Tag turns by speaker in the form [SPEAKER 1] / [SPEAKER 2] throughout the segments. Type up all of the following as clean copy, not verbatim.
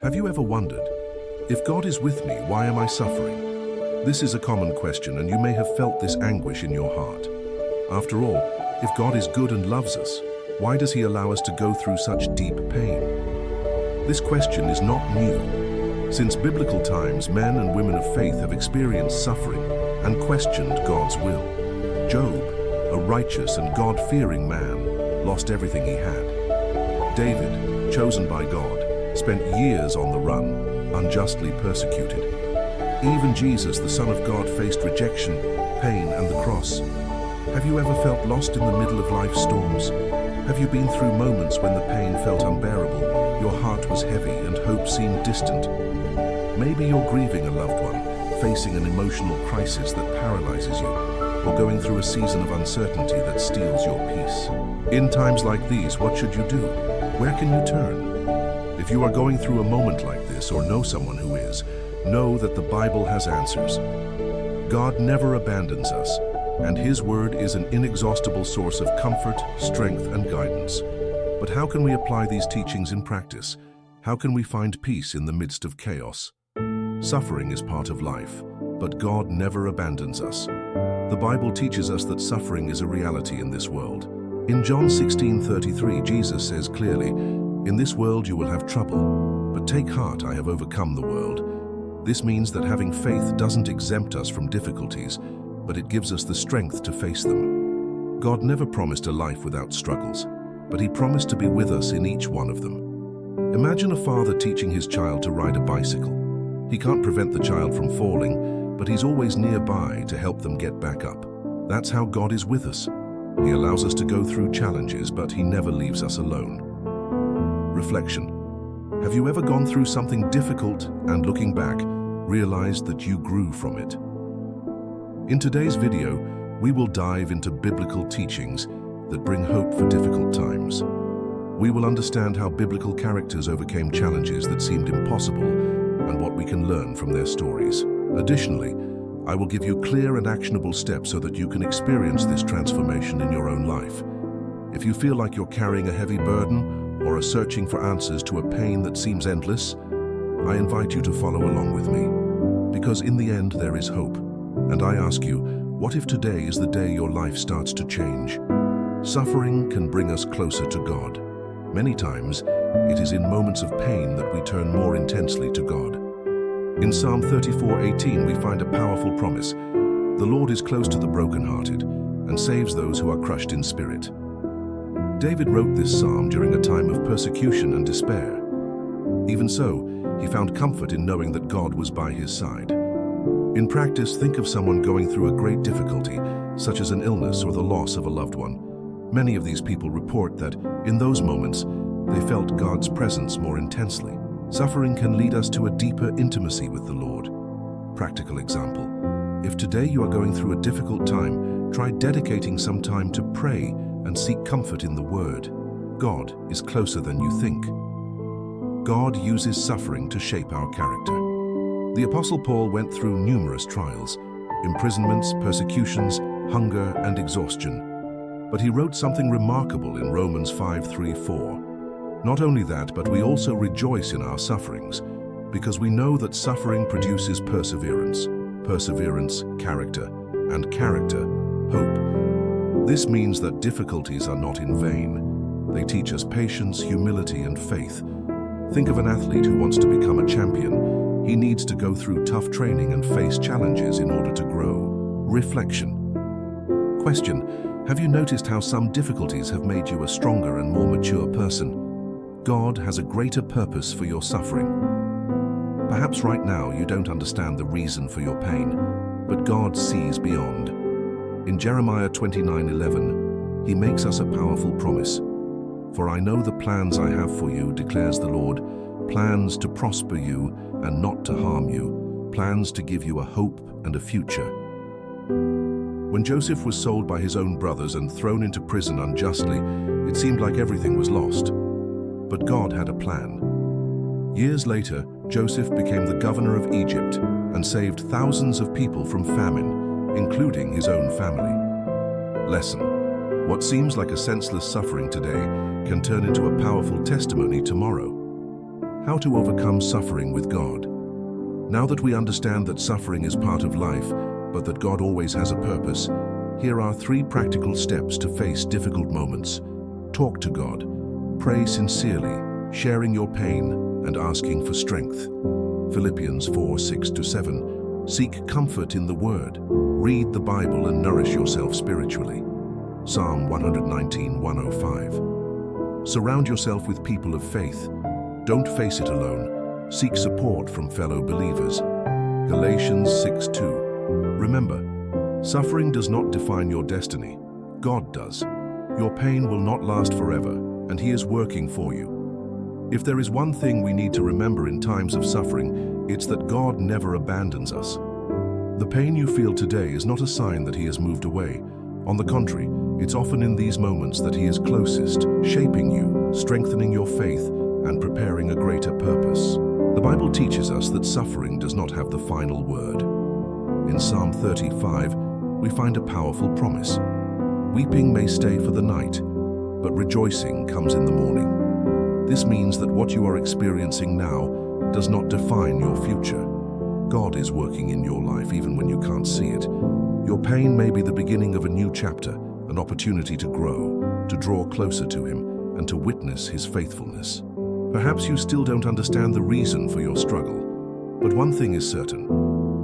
[SPEAKER 1] Have you ever wondered, if God is with me, why am I suffering? This is a common question, and you may have felt this anguish in your heart. After all, if God is good and loves us, why does He allow us to go through such deep pain? This question is not new. Since biblical times, men and women of faith have experienced suffering and questioned God's will. Job, a righteous and God-fearing man, lost everything he had. David, chosen by God, spent years on the run, unjustly persecuted. Even Jesus, the Son of God, faced rejection, pain, and the cross. Have you ever felt lost in the middle of life's storms? Have you been through moments when the pain felt unbearable, your heart was heavy, and hope seemed distant? Maybe you're grieving a loved one, facing an emotional crisis that paralyzes you, or going through a season of uncertainty that steals your peace. In times like these, what should you do? Where can you turn? If you are going through a moment like this, or know someone who is, know that the Bible has answers. God never abandons us, and His Word is an inexhaustible source of comfort, strength, and guidance. But how can we apply these teachings in practice? How can we find peace in the midst of chaos? Suffering is part of life, but God never abandons us. The Bible teaches us that suffering is a reality in this world. In John 16:33, Jesus says clearly, "In this world you will have trouble, but take heart, I have overcome the world." This means that having faith doesn't exempt us from difficulties, but it gives us the strength to face them. God never promised a life without struggles, but He promised to be with us in each one of them. Imagine a father teaching his child to ride a bicycle. He can't prevent the child from falling, but He's always nearby to help them get back up. That's how God is with us. He allows us to go through challenges, but He never leaves us alone. Reflection. Have you ever gone through something difficult and, looking back, realized that you grew from it? In today's video, we will dive into biblical teachings that bring hope for difficult times. We will understand how biblical characters overcame challenges that seemed impossible and what we can learn from their stories. Additionally, I will give you clear and actionable steps so that you can experience this transformation in your own life. If you feel like you're carrying a heavy burden or are searching for answers to a pain that seems endless, I invite you to follow along with me. Because in the end, there is hope. And I ask you, what if today is the day your life starts to change? Suffering can bring us closer to God. Many times, it is in moments of pain that we turn more intensely to God. In Psalm 34:18, we find a powerful promise. The Lord is close to the brokenhearted and saves those who are crushed in spirit. David wrote this psalm during a time of persecution and despair. Even so, he found comfort in knowing that God was by his side. In practice, think of someone going through a great difficulty, such as an illness or the loss of a loved one. Many of these people report that, in those moments, they felt God's presence more intensely. Suffering can lead us to a deeper intimacy with the Lord. Practical example. If today you are going through a difficult time, try dedicating some time to pray and seek comfort in the Word. God is closer than you think. God uses suffering to shape our character. The Apostle Paul went through numerous trials, imprisonments, persecutions, hunger, and exhaustion. But he wrote something remarkable in Romans 5:3-4. Not only that, but we also rejoice in our sufferings, because we know that suffering produces perseverance, perseverance, character, and character, hope. This means that difficulties are not in vain. They teach us patience, humility, and faith. Think of an athlete who wants to become a champion. He needs to go through tough training and face challenges in order to grow. Reflection. Question: have you noticed how some difficulties have made you a stronger and more mature person? God has a greater purpose for your suffering. Perhaps right now you don't understand the reason for your pain, but God sees beyond. In Jeremiah 29:11, He makes us a powerful promise. "For I know the plans I have for you, declares the Lord, plans to prosper you and not to harm you, plans to give you a hope and a future." When Joseph was sold by his own brothers and thrown into prison unjustly, it seemed like everything was lost. But God had a plan. Years later, Joseph became the governor of Egypt and saved thousands of people from famine, including his own family. Lesson: what seems like a senseless suffering today can turn into a powerful testimony tomorrow. How to overcome suffering with God. Now that we understand that suffering is part of life, but that God always has a purpose, here are 3 practical steps to face difficult moments. Talk to God. Pray sincerely, sharing your pain and asking for strength. Philippians 4:6-7. Seek comfort in the Word. Read the Bible and nourish yourself spiritually. Psalm 119:105. Surround yourself with people of faith. Don't face it alone. Seek support from fellow believers. Galatians 6:2. Remember, suffering does not define your destiny. God does. Your pain will not last forever, and He is working for you. If there is one thing we need to remember in times of suffering, it's that God never abandons us. The pain you feel today is not a sign that He has moved away. On the contrary, it's often in these moments that He is closest, shaping you, strengthening your faith, and preparing a greater purpose. The Bible teaches us that suffering does not have the final word. In Psalm 35, we find a powerful promise. Weeping may stay for the night, but rejoicing comes in the morning. This means that what you are experiencing now does not define your future. God is working in your life even when you can't see it. Your pain may be the beginning of a new chapter, an opportunity to grow, to draw closer to Him, and to witness His faithfulness. Perhaps you still don't understand the reason for your struggle, but one thing is certain: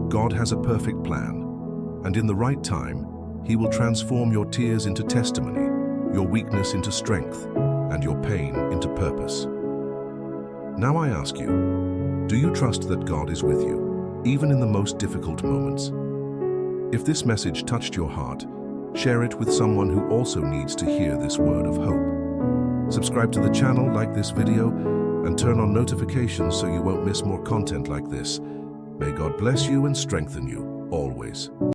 [SPEAKER 1] God has a perfect plan, and in the right time, He will transform your tears into testimony, your weakness into strength, and your pain into purpose. Now I ask you, do you trust that God is with you, even in the most difficult moments? If this message touched your heart, share it with someone who also needs to hear this word of hope. Subscribe to the channel, like this video, and turn on notifications so you won't miss more content like this. May God bless you and strengthen you, always.